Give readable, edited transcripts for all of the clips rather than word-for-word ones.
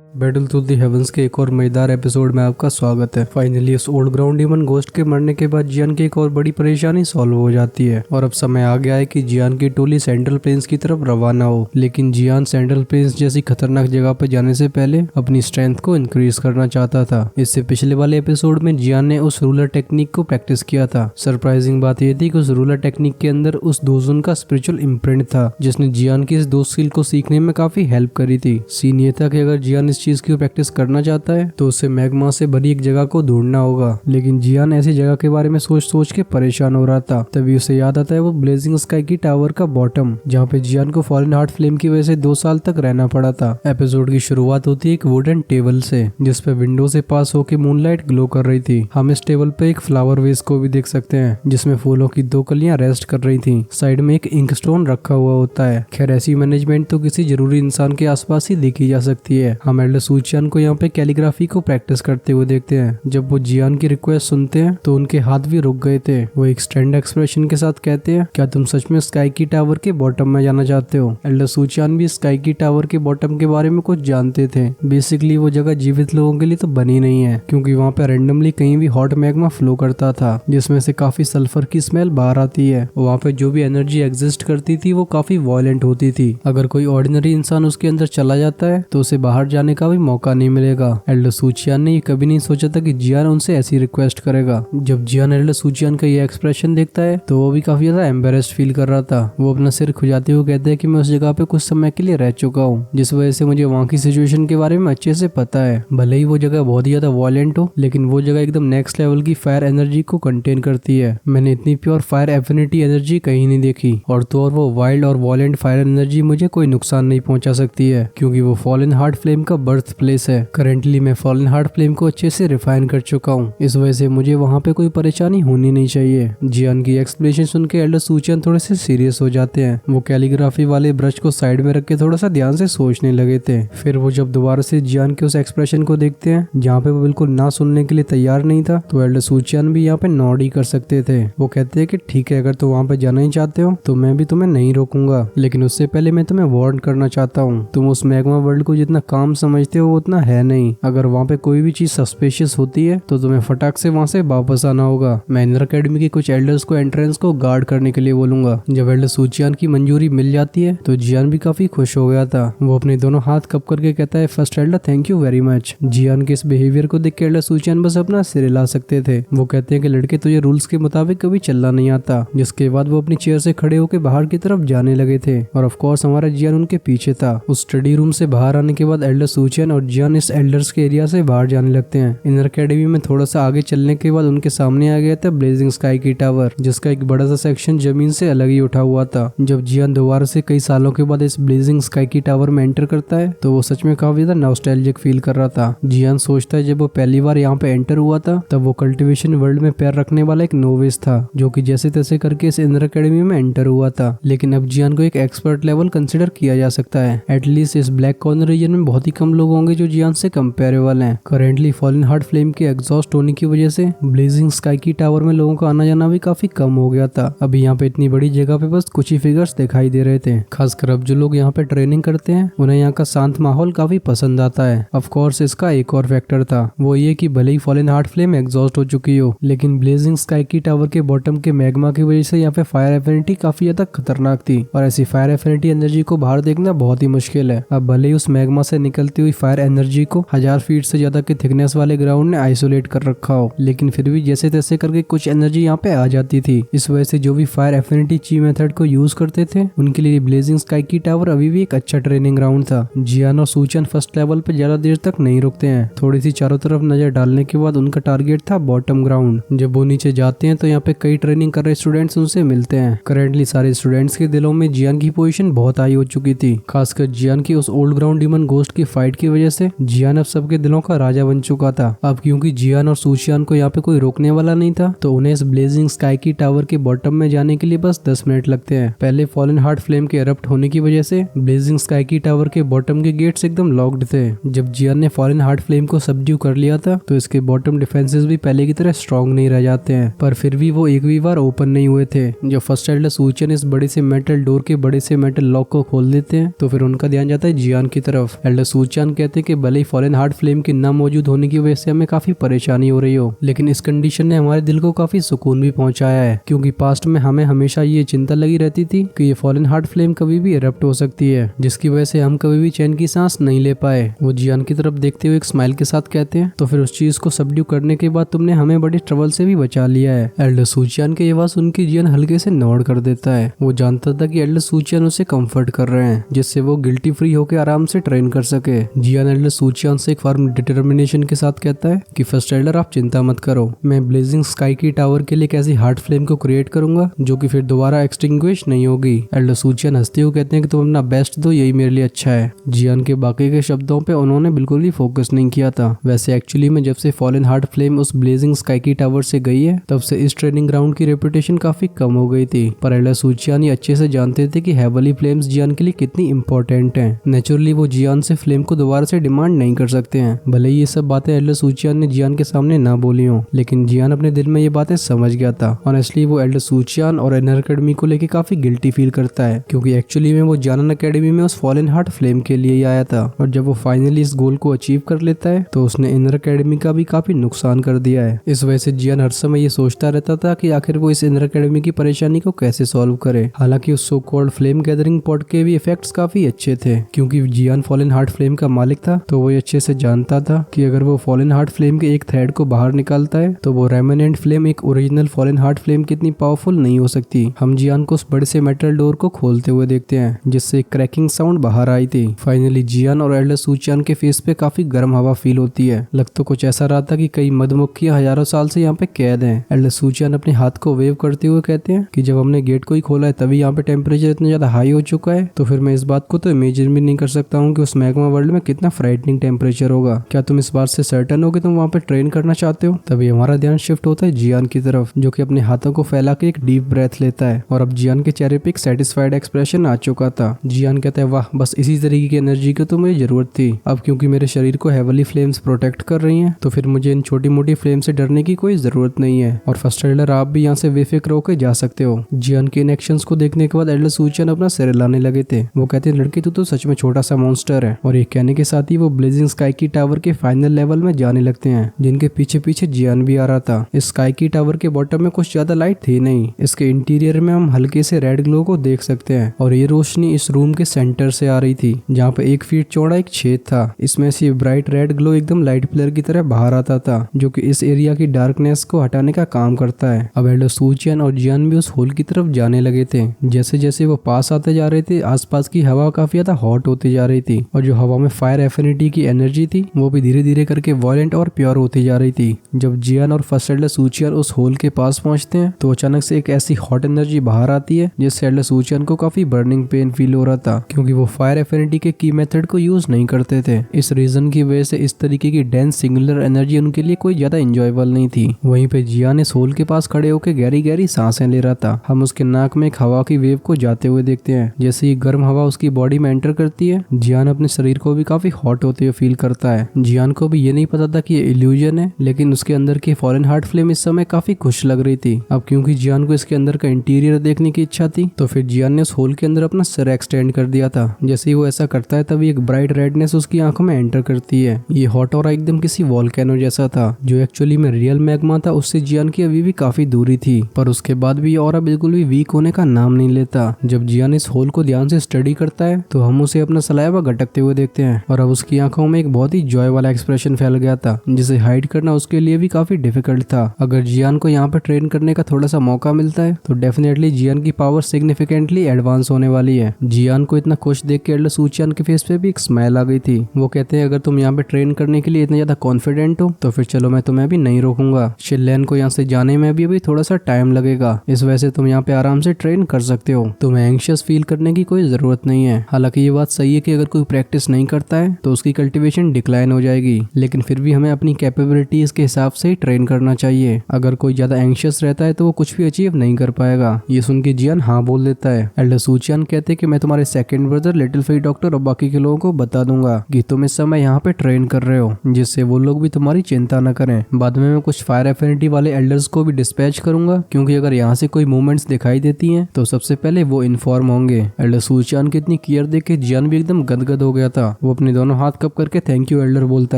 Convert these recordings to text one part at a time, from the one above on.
Battle through the heavens के एक और मजेदार एपिसोड में आपका स्वागत है। फाइनली उस ओल्ड ग्राउंड डीमन घोस्ट के मरने के बाद जियान की एक और बड़ी परेशानी सॉल्व हो जाती है और अब समय आ गया है कि जियान की टोली सेंट्रल प्लेन्स की तरफ रवाना हो। लेकिन जियान सेंट्रल प्लेन्स जैसी खतरनाक जगह पर जाने से पहले अपनी स्ट्रेंथ को इंक्रीज करना चाहता था। इससे पिछले वाले एपिसोड में जियान ने उस रूलर टेक्निक को प्रैक्टिस किया था। सरप्राइजिंग बात यह थी कि उस रूलर टेक्निक के अंदर उस दोजुन का स्पिरिचुअल इम्प्रिंट था जिसने जियान की इस दो स्किल को सीखने में काफी हेल्प करी थी। सीन ये था कि अगर जियान इस चीज की प्रैक्टिस करना चाहता है तो उसे मैग्मा से भरी एक जगह को ढूंढना होगा। लेकिन जियान ऐसी जगह के बारे में सोच सोच के परेशान हो रहा था। तभी उसे याद आता है वो ब्लेजिंग स्काई की टावर का बॉटम, जहाँ पे जियान को फॉलन हार्ट फ्लेम की वजह से 2 साल तक रहना पड़ा था। एपिसोड की शुरुआत होती है एक वुडन टेबल से जिस पे विंडो से पास होकर मूनलाइट ग्लो कर रही थी। हम इस टेबल पे एक फ्लावर वेस को भी देख सकते हैं जिसमें फूलों की 2 कलियां रेस्ट कर रही थी। साइड में एक इंक स्टोन रखा हुआ होता है। खैर ऐसी मैनेजमेंट तो किसी जरूरी इंसान के आसपास ही देखी जा सकती है। हम एल्डर सूचियान को यहाँ पे कैलीग्राफी को प्रैक्टिस करते हुए देखते हैं। जब वो जियान की रिक्वेस्ट सुनते हैं तो उनके हाथ भी रुक गए थे। वो एक स्टैंड एक्सप्रेशन के साथ कहते हैं, क्या तुम सच में स्काई की टावर के बॉटम में जाना चाहते हो? एल्डर सूचियान भी स्काई की टावर के बॉटम के बारे में कुछ जानते थे। बेसिकली वो जगह जीवित लोगों के लिए तो बनी नहीं है क्योंकि वहाँ पे रेंडमली कहीं भी हॉट मैग्मा फ्लो करता था जिसमें से काफी सल्फर की स्मेल बाहर आती है। वहाँ पे जो भी एनर्जी एग्जिस्ट करती थी वो काफी वायलेंट होती थी। अगर कोई ऑर्डिनरी इंसान उसके अंदर चला जाता है तो उसे बाहर जाने का भी मौका नहीं मिलेगा। एल्डर सूचियान ने ये कभी नहीं सोचा था कि जियान उनसे ऐसी रिक्वेस्ट करेगा। जब जियान एल्डर सूचियान का ये एक्सप्रेशन देखता है तो वो भी काफी ज्यादा एम्बेरेस्ड फील कर रहा था। वो अपना सिर खुजाते हुए कहते हैं कि मैं उस जगह पे कुछ समय के लिए रह चुका हूँ जिस वजह से मुझे वहाँ की सिचुएशन के बारे में अच्छे से पता है। भले ही वो जगह बहुत ही ज्यादा वायलेंट हो लेकिन वो जगह एकदम नेक्स्ट लेवल की फायर एनर्जी को कंटेन करती है। मैंने इतनी प्योर फायर एफिनिटी एनर्जी कहीं नहीं देखी और तो और वो वाइल्ड और वायलेंट फायर एनर्जी मुझे कोई नुकसान नहीं पहुंचा सकती है क्योंकि वो फॉलन हार्ट फ्लेम का बर्थ प्लेस है। करेंटली मैं फॉलन हार्ट फ्लेम को अच्छे से रिफाइन कर चुका हूँ, इस वजह से मुझे वहाँ पे कोई परेशानी होनी नहीं चाहिए। जियान की एक्सप्लेनेशन सुन के एल्डर सूचियान थोड़े से सीरियस हो जाते हैं। वो कैलीग्राफी वाले ब्रश को साइड में रख के थोड़ा सा ध्यान से सोचने लगे थे। फिर वो जब दोबारा से जियान के उस एक्सप्रेशन को देखते हैं जहाँ पे वो बिल्कुल ना सुनने के लिए तैयार नहीं था तो एल्डर सूचियान भी यहाँ पे नॉड ही कर सकते थे। वो कहते हैं कि ठीक है, अगर तो वहाँ पे जाना ही चाहते हो तो मैं भी तुम्हें नहीं रोकूंगा, लेकिन उससे पहले मैं तुम्हें वार्न करना चाहता हूँ। तुम उस मैग्मा वर्ल्ड को जितना काम समझते हो वो उतना है नहीं। अगर वहाँ पे कोई भी चीज सस्पिशियस होती है तो तुम्हें फटाक से वहाँ से वापस आना होगा। मैं इनर अकेडमी के कुछ एल्डर्स को एंट्रेंस को गार्ड करने के लिए बोलूंगा। जब एल्डर सूचियान की मंजूरी मिल जाती है तो जियान भी काफी खुश हो गया था। वो अपने दोनों हाथ कप करके कहता है, first elder thank you very much. जियान के इस बिहेवियर को देख के एल्डर सूचियान बस अपना सिर हिला सकते थे। वो कहते हैं कि लड़के तुझे रूल्स के मुताबिक कभी चलना नहीं आता। जिसके बाद वो अपनी चेयर से खड़े होकर बाहर की तरफ जाने लगे थे और ऑफ कोर्स हमारा जियान उनके पीछे था। उस स्टडी रूम से बाहर आने के बाद एल्डर सूचियान और जियान इस एल्डर्स के एरिया से बाहर जाने लगते हैं। इनर अकेडमी में थोड़ा सा आगे चलने के बाद उनके सामने आ गया था ब्लेजिंग स्काई की टावर जिसका एक बड़ा सा सेक्शन जमीन से अलग ही उठा हुआ था। जब जियान दोबारा से कई सालों के बाद इस ब्लेजिंग स्काई की टावर में एंटर करता है तो वो सच में काफी ज्यादा नॉस्टैल्जिक फील कर रहा था। जियान सोचता है जब वो पहली बार यहाँ पे एंटर हुआ था तब वो कल्टिवेशन वर्ल्ड में पैर रखने वाला एक नोविस था जो कि जैसे तैसे करके इस इनर अकेडमी में एंटर हुआ था। लेकिन अब जियान को एक एक्सपर्ट लेवल कंसिडर किया जा सकता है। एटलीस्ट इस ब्लैक कॉर्नर रीजन में बहुत ही कम लोग होंगे जो जियान से कंपेरेबल हैं। करेंटली फॉलन हार्ट फ्लेम के एग्जॉस्ट होने की वजह से ब्लेजिंग स्काई की टावर में लोगों का आना जाना भी काफी कम हो गया था। अभी यहाँ पे इतनी बड़ी जगह पे बस कुछ ही फिगर्स दिखाई दे रहे थे। खासकर अब जो लोग यहाँ पे ट्रेनिंग करते हैं उन्हें यहाँ का शांत माहौल काफी पसंद आता है। ऑफ कोर्स इसका एक और फैक्टर था, वो ये कि भले ही फॉलन हार्ट फ्लेम एग्जॉस्ट हो चुकी हो लेकिन ब्लेजिंग स्काई की टावर के बॉटम के मैग्मा की वजह से यहाँ पे फायर एफिनिटी काफी ज्यादा खतरनाक थी और ऐसी फायर एफिनिटी एनर्जी को बाहर देखना बहुत ही मुश्किल है। अब भले ही उस मैग्मा से निकलती हुई फायर एनर्जी को 1000 फीट से ज्यादा के थिकनेस वाले ग्राउंड ने आइसोलेट कर रखा हो लेकिन फिर भी जैसे तैसे करके कुछ एनर्जी यहाँ पे आ जाती थी। इस वजह से जो भी फायर एफिनिटी ची मेथड को यूज करते थे उनके लिए ब्लेजिंग स्काई की टावर अभी भी एक अच्छा ट्रेनिंग ग्राउंड था। जियान और सूचियान फर्स्ट लेवल पे ज्यादा देर तक नहीं रुकते हैं। थोड़ी सी चारों तरफ नजर डालने के बाद उनका टारगेट था बॉटम ग्राउंड। जब वो नीचे जाते हैं तो यहाँ पे कई ट्रेनिंग कर रहे स्टूडेंट्स उनसे मिलते हैं। करेंटली सारे स्टूडेंट्स के दिलों में जियान की पोजीशन बहुत हाई हो चुकी थी। खासकर जियान की उस ओल्ड ग्राउंड डीमन घोस्ट की फाइट की वजह से जियान अब सबके दिलों का राजा बन चुका था। अब क्योंकि जियान और सूचियान को यहाँ पे कोई रोकने वाला नहीं था तो उन्हें इस ब्लेजिंग स्काई की टावर के बॉटम में जाने के लिए बस 10 मिनट लगते हैं। पहले फॉलन हार्ट फ्लेम के एरप्ट होने की वजह से ब्लेजिंग स्काई की टावर के बॉटम के गेट्स एकदम लॉक्ड थे। जब जियान ने फॉलन हार्ट फ्लेम को सबड्यू कर लिया था तो इसके बॉटम डिफेंसेस भी पहले की तरह स्ट्रॉन्ग नहीं रह जाते हैं, पर फिर भी वो एक भी बार ओपन नहीं हुए थे। जब फर्स्ट एल्डर सूचियान इस बड़े से मेटल डोर के बड़े से मेटल लॉक को खोल देते हैं तो फिर उनका ध्यान जाता है जियान की तरफ। एल्डर सूचियान सूचान कहते हैं कि भले ही फॉलन हार्ट फ्लेम के ना मौजूद होने की वजह से हमें काफी परेशानी हो रही हो, लेकिन इस कंडीशन ने हमारे दिल को काफी सुकून भी पहुंचाया है, क्योंकि पास्ट में हमें हमेशा ये चिंता लगी रहती थी कि ये फॉलन हार्ट फ्लेम कभी भी इरप्ट हो सकती है, जिसकी वजह से हम कभी भी चैन की सांस नहीं ले पाए। वो जियान की तरफ देखते हुए एक स्माइल के साथ कहते हैं, तो फिर उस चीज को सबड्यू करने के बाद तुमने हमें बड़े ट्रबल से भी बचा लिया है। एल्डर सूचियान के ये बात सुन के जियान हल्के से नोड कर देता है। वो जानता था कि एल्डर सूचियान उसे कंफर्ट कर रहे हैं, जिससे वो गिल्टी फ्री होकर आराम से ट्रेन कर सके। जियान एल्डर सूचियान से एक फर्म डिटर्मिनेशन के साथ कहता है कि फर्स्ट एल्डर आप चिंता मत करो, मैं ब्लेजिंग स्काई की टावर के लिए एक ऐसी हार्ट फ्लेम को क्रिएट करूंगा जो कि फिर दोबारा एक्सटिंग्विश नहीं होगी। एल्डर सूचियान हंसते हुए कहते हैं कि तुम अपना बेस्ट दो, यही मेरे लिए अच्छा है। जियान के बाकी के शब्दों पे उन्होंने बिल्कुल भी फोकस नहीं किया था। वैसे एक्चुअली में जब से फॉलन हार्ट फ्लेम उस ब्लेजिंग स्काई की टावर से गई है, तब से इस ट्रेनिंग ग्राउंड की रेपुटेशन काफी कम हो गई थी। पर एल्डर सूचियान ये अच्छे से जानते थे कि हेवली फ्लेम्स जियान के लिए कितनी इंपॉर्टेंट हैं। नेचुरली वो जियान से फ्लेम को दोबारा से डिमांड नहीं कर सकते हैं। भले ही ये सब बातें एल्डर सूचियान ने जियान के सामने ना बोली हो, लेकिन जियान अपने दिल में ये बातें समझ गया था। ऑनेस्टली वो एल्डर सूचियान और इनर एकेडमी को लेके काफी गिल्टी फील करता है, क्योंकि एक्चुअली में वो जानन एकेडमी में उस फॉलन हार्ट फ्लेम के लिए ही आया था, और जब वो फाइनली इस गोल को अचीव कर लेता है तो उसने इनर एकेडमी का भी काफी नुकसान कर दिया है। इस वजह से जियान हर समय ये सोचता रहता था कि आखिर वो इस इनर एकेडमी की परेशानी को कैसे सॉल्व करे। हालांकि उस so called flame gathering pot के भी इफेक्ट्स काफी अच्छे थे, क्योंकि जियान फॉलन हार्ट फ्लेम का मालिक था, तो वो अच्छे से जानता था कि अगर वो फॉलन हार्ट फ्लेम के एक थ्रेड को बाहर निकालता है तो वो रेमिनेंट फ्लेम एक ओरिजिनल फॉलन हार्ट फ्लेम कितनी पावरफुल नहीं हो सकती। हम जियान को उस बड़े से मेटल डोर को खोलते हुए देखते हैं, जिससे क्रैकिंग साउंड बाहर आई थी। फाइनली जियान और एल्डर सूचियान के फेस पे काफी गर्म हवा फील होती है। लग तो कुछ ऐसा रहा था कि कई मधुमक्खियां हजारों साल से यहाँ पे कैद हैं। एल्डर सूचियान अपने हाथ को वेव करते हुए कहते हैं कि जब हमने गेट को ही खोला है तभी यहाँ पे टेम्परेचर इतना ज्यादा हाई हो चुका है, तो फिर मैं इस बात को तो इमेजिन भी नहीं कर सकता हूँ कि उस मैग्मा वर्ल्ड में कितना फ्राइटनिंग टेम्परेचर होगा। क्या तुम इस बात से सर्टन हो कि तुम वहाँ पे ट्रेन करना चाहते हो? तभी हमारा ध्यान शिफ्ट होता है जियान की तरफ, जो कि अपने हाथों को फैला के एक डीप ब्रेथ लेता है, और अब जियान के चेहरे पे एक सेटिस्फाइड एक्सप्रेशन आ चुका था। जियान कहता है, वाह, बस इसी तरीके की एनर्जी की तो मुझे जरूरत थी। अब क्योंकि मेरे शरीर को हेवली फ्लेम्स प्रोटेक्ट कर रही हैं, तो फिर मुझे इन छोटी मोटी फ्लेम से डरने की कोई जरूरत नहीं है। और फर्स्ट एल्डर, आप भी यहाँ से बेफिक्र होकर जा सकते हो। जियान के इन एक्शंस को देखने के बाद एल्डर सूचियान अपना सिर हिलाने लगे थे। वो कहते हैं, लड़के तू तो सच में छोटा सा मॉन्स्टर है। और ये कहने के साथ ही वो ब्लेजिंग स्काई की टावर के फाइनल लेवल में जाने लगते हैं, जिनके पीछे पीछे जियान भी आ रहा था। इस स्काई की टावर के बॉटम में कुछ ज्यादा लाइट थी नहीं। इसके इंटीरियर में हम हल्के से रेड ग्लो को देख सकते हैं, और ये रोशनी इस रूम के सेंटर से आ रही थी, जहाँ पे 1 फीट चौड़ा एक छेद था। इसमें से ब्राइट रेड ग्लो एकदम लाइट पिलर की तरह बाहर आता था, जो कि इस एरिया की डार्कनेस को हटाने का काम करता है। अब एल्डर सूचियान और जियान भी उस होल की तरफ जाने लगे थे। जैसे जैसे वो पास आते जा रहे थे, आसपास की हवा काफी ज्यादा हॉट होती जा रही थी, और जो हवा में फायर एफिनिटी की एनर्जी थी वो भी धीरे धीरे करके वायलेंट और प्योर होती जा रही थी। जब जियान और फर्स्ट एल्डर सूचियान उस होल के पास पहुंचते हैं, तो अचानक से एक ऐसी हॉट एनर्जी बाहर आती है, जिससे एल्डर सूचियान को काफी बर्निंग पेन फील हो रहा था, क्योंकि वो फायर एफिनिटी के की मेथड को यूज नहीं करते थे। इस रीजन की वजह से इस तरीके की डेंस सिंगुलर एनर्जी उनके लिए कोई ज्यादा इंजॉयबल नहीं थी। वहीं पे जियान इस होल के पास खड़े होकर गहरी गहरी सांसें ले रहा था। हम उसके नाक में एक हवा की वेव को जाते हुए देखते हैं। जैसे ही गर्म हवा उसकी बॉडी में एंटर करती है, जियान अपने शरीर को भी काफी हॉट होते हुए फील करता है। जियान को भी ये नहीं पता था कि ये इल्यूजन है, लेकिन उसके अंदर की फॉलन हार्ट फ्लेम इस समय काफी खुश लग रही थी। अब क्योंकि जियान को इसके अंदर का इंटीरियर देखने की इच्छा थी, तो फिर जियान ने उस होल के अंदर अपना सिर एक्सटेंड कर दिया था। जैसे ही वो ऐसा करता है, तभी एक ब्राइट रेडनेस उसकी आंखों में एंटर करती है। ये हॉट ऑरा एकदम किसी वॉल्केनो जैसा था, जो एक्चुअली में रियल मैग्मा था। उससे जियान की अभी भी काफी दूरी थी, पर उसके बाद भी ये ऑरा बिल्कुल भी वीक होने का नाम नहीं लेता। जब जियान इस होल को ध्यान से स्टडी करता है, तो हम उसे अपना सलाइवा गटकते हुए देखते हैं, और अब उसकी आंखों में एक बहुत ही जॉय वाला एक्सप्रेशन फैल गया था, जिसे हाइड करना उसके लिए भी काफी डिफिकल्ट था। अगर जियान को यहाँ पे ट्रेन करने का थोड़ा सा मौका मिलता है, तो डेफिनेटली जियान की पावर सिग्निफिकेंटली एडवांस होने वाली है। जियान को इतना खुश देख के एल्डर सूचियान के फेस पे भी एक स्माइल आ गई थी। वो कहते हैं, अगर तुम यहाँ पे ट्रेन करने के लिए इतना ज्यादा कॉन्फिडेंट हो, तो फिर चलो, मैं तुम्हें भी नहीं रोकूंगा। शिनलैन को यहाँ से जाने में भी अभी थोड़ा सा टाइम लगेगा, इस वजह से तुम यहाँ पे आराम से ट्रेन कर सकते हो। तुम्हें एंग्शियस फील करने की कोई जरूरत नहीं है। हालांकि ये बात सही है कि अगर कोई प्रैक्टिस नहीं करता है तो उसकी कल्टीवेशन डिक्लाइन हो जाएगी, लेकिन फिर भी हमें अपनी कैपेबिलिटीज के हिसाब से ही ट्रेन करना चाहिए। अगर कोई ज्यादा एंग्शियस रहता है तो वो कुछ भी अचीव नहीं कर पाएगा। ये सुन के जियान हाँ बोल देता है। एल्डर सूचियान कहते हैं कि मैं तुम्हारे second brother little Fei doctor और बाकी के लोगों को बता दूंगा कि तुम इस समय यहाँ पे ट्रेन कर रहे हो, जिससे वो लोग भी तुम्हारी चिंता न करें। बाद में मैं कुछ फायर एफिनिटी वाले एल्डर्स को भी डिस्पैच करूंगा, क्योंकि अगर यहाँ से कोई मूवमेंट्स दिखाई देती हैं तो सबसे पहले वो इन्फॉर्म होंगे। एल्डर सूचियान की इतनी केयर देख के जियान भी एकदम गदगद हो गया था। वो वो अपने दोनों हाथ कप करके थैंक यू एल्डर बोलता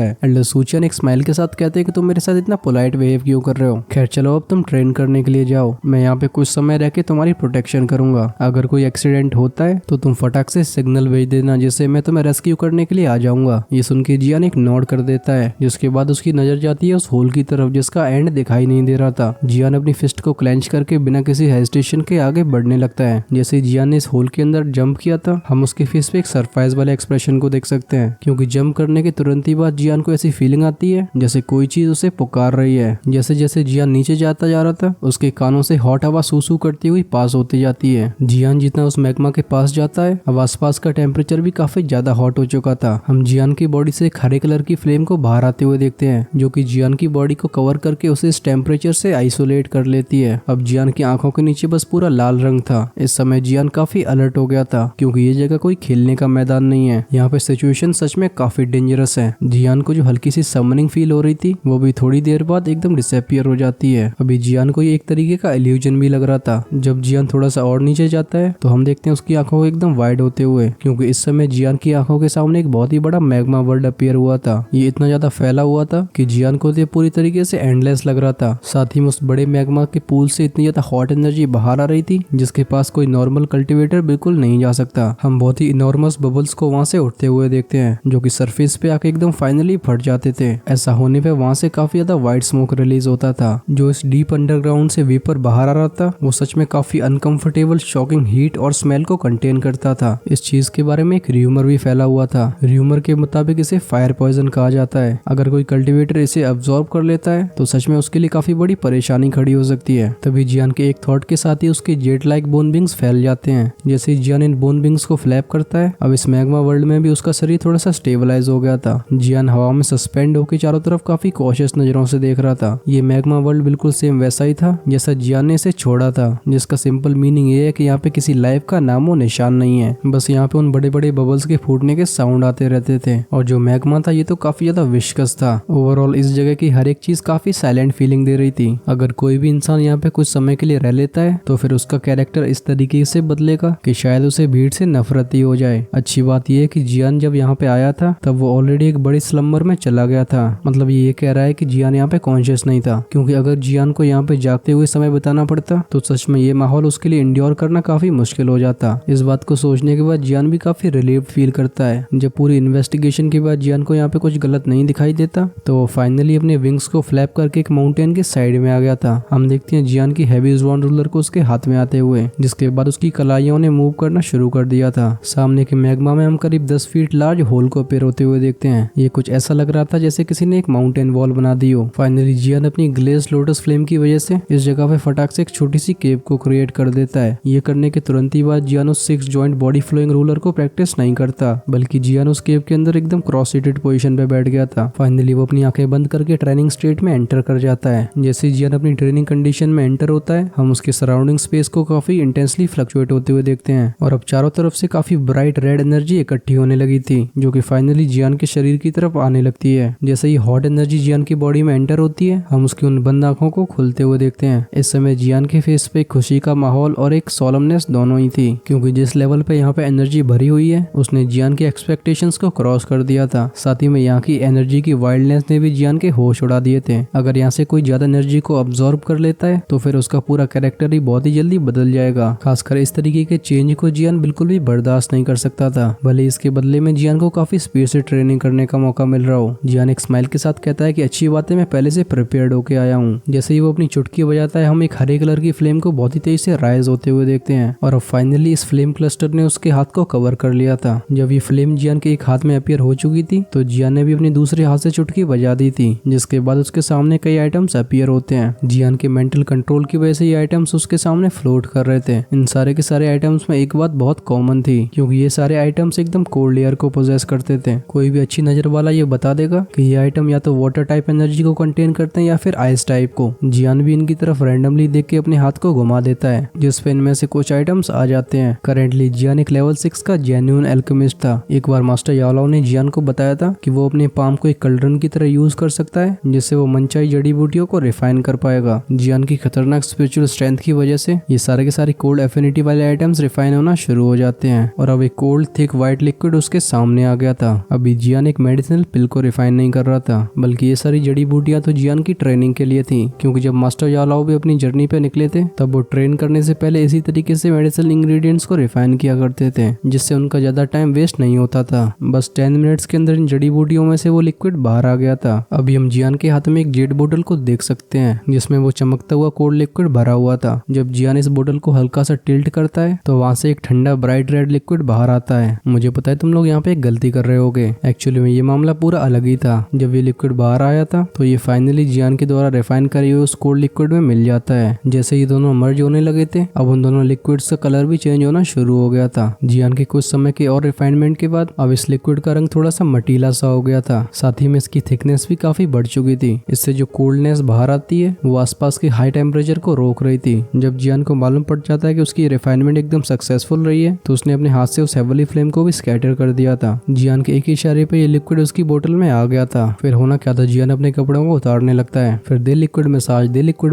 है। एल्डर सूचियन एक स्माइल के साथ कहते हैं कि तुम मेरे साथ इतना पोलाइट बिहेव क्यों कर रहे हो। खैर चलो अब तुम ट्रेन करने के लिए जाओ, मैं यहाँ पे कुछ समय रह के तुम्हारी प्रोटेक्शन करूंगा। अगर कोई एक्सीडेंट होता है तो तुम फटाक से सिग्नल भेज देना, जिससे मैं तुम्हें रेस्क्यू करने के लिए आ जाऊंगा। ये सुन के जियान एक नोड कर देता है, जिसके बाद उसकी नजर जाती है उस होल की तरफ जिसका एंड दिखाई नहीं दे रहा था। जियान अपनी फिस्ट को क्लेंच करके बिना किसी हेजिटेशन के आगे बढ़ने लगता है। जैसे जियान ने इस होल के अंदर जंप किया था, हम उसके फेस पे एक सरप्राइज वाले एक्सप्रेशन को देख सकते हैं, क्योंकि जंप करने के तुरंत ही बाद जियान को ऐसी फीलिंग आती है जैसे कोई चीज उसे पुकार रही है। जैसे जैसे जियान नीचे जाता जा रहा था, उसके कानों से हॉट हवा सूसू करती हुई पास होती जाती है। जियान जितना उस मैग्मा के पास जाता है, अब आसपास का टेम्परेचर भी काफी ज्यादा हॉट हो चुका था। हम जियान की बॉडी से एक हरे कलर की फ्लेम को बाहर आते हुए देखते हैं, जो कि जियान की बॉडी को कवर करके उसे इस टेम्परेचर से आइसोलेट कर लेती है। अब जियान की आंखों के नीचे बस पूरा लाल रंग था। इस समय जियान काफी अलर्ट हो गया था, क्योंकि ये जगह कोई खेलने का मैदान नहीं है। यहाँ पे सिचुएशन सच में काफी डेंजरस है। जियान को जो हल्की सी समनिंग फील हो रही थी, वो भी थोड़ी देर बाद एकदम डिसअपियर हो जाती है। अभी जियान को ये एक तरीके का इल्यूजन भी लग रहा था। जब जियान थोड़ा सा और नीचे जाता है तो हम देखते हैं उसकी आंखों को एकदम वाइड होते हुए, क्योंकि इस समय जियान की आंखों के सामने एक बहुत ही बड़ा मैग्मा वर्ल्ड अपीयर हुआ था। ये इतना ज्यादा फैला हुआ था कि जियान को ये पूरी तरीके से एंडलेस लग रहा था। साथ ही में उस बड़े मैग्मा के पूल से इतनी ज्यादा हॉट एनर्जी बाहर आ रही थी, जिसके पास कोई नॉर्मल कल्टीवेटर बिल्कुल नहीं जा सकता। हम बहुत ही इनॉर्मस बबल्स को वहां से उठते हुए देखते हैं, जो कि सरफेस पे आके एकदम फाइनली फट जाते थे। ऐसा होने पे वहां से काफी ज्यादा व्हाइट स्मोक रिलीज होता था। जो इस डीप अंडरग्राउंड से वेपर बाहर आ रहा था, वो सच में काफी अनकंफर्टेबल शॉकिंग हीट और स्मेल को कंटेन करता था। इस चीज के बारे में एक र्यूमर भी फैला हुआ था। र्यूमर के मुताबिक इसे फायर पॉइजन कहा जाता है। अगर कोई कल्टीवेटर इसे अब्सॉर्ब कर लेता है तो सच में उसके लिए काफी बड़ी परेशानी खड़ी हो सकती है। तभी जियान के एक थॉट के साथ ही उसके जेट लाइक बोन विंग्स फैल जाते हैं। जैसे जियान इन बोन विंग्स को फ्लैप करता है, अब इस मैग्मा वर्ल्ड में भी उसका शरीर थोड़ा सा स्टेबलाइज हो गया था। जियान हवा में सस्पेंड होकर चारों तरफ काफी कॉशियस नजरों से देख रहा था। ये मैग्मा वर्ल्ड बिल्कुल सेम वैसा ही था जैसा जियान ने इसे छोड़ा था, जिसका सिंपल मीनिंग ये है कि यहाँ पे किसी लाइफ का नामो निशान नहीं है। बस यहाँ पे उन बड़े बड़े बबल्स के फूटने के साउंड आते रहते थे। और जो मैग्मा था ये तो काफी ज्यादा विस्कस था। ओवरऑल इस जगह की हर एक चीज काफी साइलेंट फीलिंग दे रही थी। अगर कोई भी इंसान यहाँ पे कुछ समय के लिए रह लेता है तो फिर उसका कैरेक्टर इस तरीके से बदलेगा कि शायद उसे भीड़ से नफरत ही हो जाए। अच्छी बात यह है कि जियान जब यहाँ पे आया था तब वो ऑलरेडी एक बड़े स्लम्बर में चला गया था। मतलब ये कह रहा है कि जियान यहाँ पे कॉन्शियस नहीं था, क्योंकि अगर जियान को यहाँ पे जागते हुए समय बिताना पड़ता तो सच में ये माहौल उसके लिए इंड्योर करना काफी मुश्किल हो जाता। इस बात को सोचने के बाद जियान भी काफी रिलीव्ड फील करता है। जब पूरी इन्वेस्टिगेशन के बाद जियान को यहाँ पे कुछ गलत नहीं दिखाई देता तो वो फाइनली अपने विंग्स को फ्लैप करके एक माउंटेन के साइड में आ गया था। हम देखते हैं जियान की हैवी ज़्वान रूलर को उसके हाथ में आते हुए, जिसके बाद उसकी कलाइयों ने मूव करना शुरू कर दिया था। सामने के मैग्मा में हम करीब 10 फीट लार्ज होल को अपीयर होते हुए देखते हैं। ये कुछ ऐसा लग रहा था जैसे किसी ने एक माउंटेन वॉल बना दी हो। फाइनली जियान अपनी ग्लेज लोटस फ्लेम की वजह से इस जगह पे फटाक से एक छोटी सी केव को क्रिएट कर देता है। ये करने के तुरंत ही बाद जियान उस 6 जॉइंट बॉडी फ्लोइंग रूलर को प्रैक्टिस नहीं करता, बल्कि जियान उस केव के अंदर एकदम क्रॉस सीटेड पोजीशन पे बैठ गया था। फाइनली वो अपनी आंखें बंद करके ट्रेनिंग स्टेट में एंटर कर जाता है। जैसे जियान अपनी ट्रेनिंग कंडीशन में एंटर होता है, हम उसके सराउंडिंग स्पेस को काफी इंटेंसली फ्लक्चुएट होते हुए देखते हैं। और अब चारों तरफ से काफी ब्राइट रेड एनर्जी इकट्ठी होने लगी थी, जो कि फाइनली जियान के शरीर की तरफ आने लगती है। जैसे ही हॉट एनर्जी जियान की बॉडी में एंटर होती है, हम उसकी उन बंद आंखों को खुलते हुए देखते हैं। इस समय जियान के फेस पे खुशी का माहौल और एक सोलमनेस दोनों ही थी, क्योंकि जिस लेवल पे यहाँ पे एनर्जी भरी हुई है उसने जियान के एक्सपेक्टेशंस को क्रॉस कर दिया था। साथ ही में यहाँ की एनर्जी की वाइल्डनेस ने भी जियान के होश उड़ा दिए थे। अगर यहाँ से कोई ज्यादा एनर्जी को अब्सॉर्ब कर लेता है तो फिर उसका पूरा कैरेक्टर ही बहुत ही जल्दी बदल जाएगा। खासकर इस तरीके के चेंज को जियान बिल्कुल भी बर्दाश्त नहीं कर सकता था, भले इसके बदले में जियान को काफी स्पीड से ट्रेनिंग करने का मौका मिल रहा हो। जियान एक स्माइल के साथ कहता है कि अच्छी बात है, मैं पहले से प्रिपेयर्ड होके आया हूँ। जैसे ही वो अपनी चुटकी बजाता है, हम एक हरे कलर की फ्लेम को बहुत ही तेज से राइज होते हुए देखते हैं। और अब फाइनली इस फ्लेम क्लस्टर ने उसके हाथ को कवर कर लिया था। जब ये फ्लेम जियान के एक हाथ में अपीयर हो चुकी थी तो जियान ने भी अपने दूसरे हाथ से चुटकी बजा दी थी, जिसके बाद उसके सामने कई आइटम्स अपीयर होते हैं। जियान के मेंटल कंट्रोल की वजह से ये आइटम्स उसके सामने फ्लोट कर रहे थे। इन सारे के सारे आइटम्स में एक बात बहुत कॉमन थी, क्योंकि ये सारे आइटम्स एकदम कोल्ड एयर को पोजेस करते थे। कोई भी अच्छी नजर वाला ये बता देगा कि ये आइटम या तो वाटर टाइप एनर्जी को कंटेन करते हैं या फिर आइस टाइप को। जियान भी इनकी तरफ रैंडमली देख के अपने हाथ को घुमा देता है, जिसपे इनमें से कुछ आइटम्स आ जाते हैं। करेंटली जियान एक लेवल 6 का जेन्युइन एल्केमिस्ट था। एक बार मास्टर याओलाओ ने जियान को बताया था कि वो अपने पाम को एक कल्ड्रन की तरह यूज कर सकता है, जिससे वो मनचाही जड़ी बूटियों को रिफाइन कर पाएगा। जियान की खतरनाक स्पिरिचुअल स्ट्रेंथ की वजह से ये सारे के सारे कोल्ड एफिनिटी वाले आइटम्स रिफाइन होना शुरू हो जाते हैं। और अब एक कोल्ड थिक व्हाइट लिक्विड उसके सामने सामने आ गया था। अभी जियान एक मेडिसिनल पिल को रिफाइन नहीं कर रहा था, बल्कि ये सारी जड़ी बूटियां तो जियान की ट्रेनिंग के लिए थी, क्योंकि जब मास्टर यालाओ भी अपनी जर्नी पे निकले थे तब वो ट्रेन करने से पहले इसी तरीके से मेडिसिनल इंग्रेडिएंट्स को रिफाइन किया करते थे, जिससे उनका ज्यादा टाइम वेस्ट नहीं होता था। बस 10 मिनट्स के अंदर इन जड़ी बूटियों में से वो लिक्विड बाहर आ गया था। अभी हम जियान के हाथ में एक जेड बोतल को देख सकते हैं, जिसमें वो चमकता हुआ कोल्ड लिक्विड भरा हुआ था। जब जियान इस बोतल को हल्का सा टिल्ट करता है तो वहां से एक ठंडा ब्राइट रेड लिक्विड बाहर आता है। मुझे पता है तुम लोग यहाँ पे एक गलती कर रहे होगे, एक्चुअली में ये मामला पूरा अलग ही था। जब ये लिक्विड बाहर आया था तो ये फाइनली जियान के द्वारा रिफाइन करे हुए उस कोल्ड लिक्विड में मिल जाता है। जैसे ये दोनों मर्ज होने लगे थे, अब उन दोनों लिक्विड्स का कलर भी चेंज होना शुरू हो गया था। जियान के कुछ समय के और रिफाइनमेंट के बाद अब इस लिक्विड का रंग थोड़ा सा मटीला सा हो गया था, साथ ही में इसकी थिकनेस भी काफी बढ़ चुकी थी। इससे जो कोल्डनेस बाहर आती है वो आसपास के हाई टेम्परेचर को रोक रही थी। जब जियान को मालूम पड़ जाता है कि उसकी रिफाइनमेंट एकदम सक्सेसफुल रही है तो उसने अपने हाथ से उस हेवली फ्लेम को भी स्कैटर कर दिया था। जियान के एक ही इशारे पे ये लिक्विड उसकी बोतल में आ गया था। फिर होना क्या था, जियान अपने कपड़ों को उतारने लगता है, फिर दे लिक्विड